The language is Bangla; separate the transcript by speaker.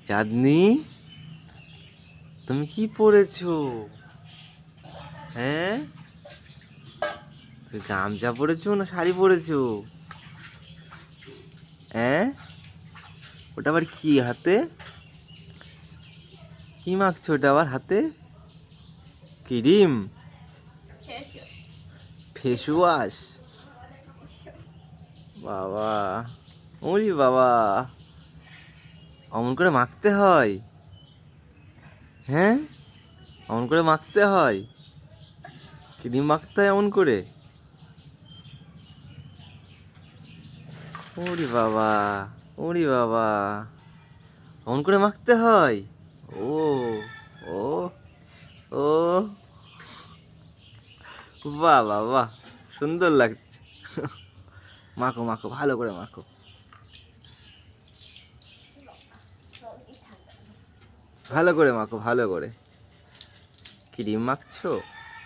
Speaker 1: চাঁদনি, তুমি কি পরেছো? হ্যাঁ, তুমি গামছা পরেছো না শাড়ি পরেছো? হ্যাঁ, ওটা আবার কি হাতে? কি মাখছো ওটা আবার হাতে? ক্রিম? Face wash? বাবা, ওরে বাবা, অমন করে মাখতে হয়? হ্যাঁ, অমন করে মাখতে হয়? ক্রিম মাখতে হয় এমন করে? ওরে বাবা, ওরে বাবা, অমন করে মাখতে হয়? ও, ও, ও, বাহ বাহ বাহ, সুন্দর লাগছে। মাখো মাখো, ভালো করে মাখো। ভালো করে মাখো, ভালো করে। ক্রিম মাখছো?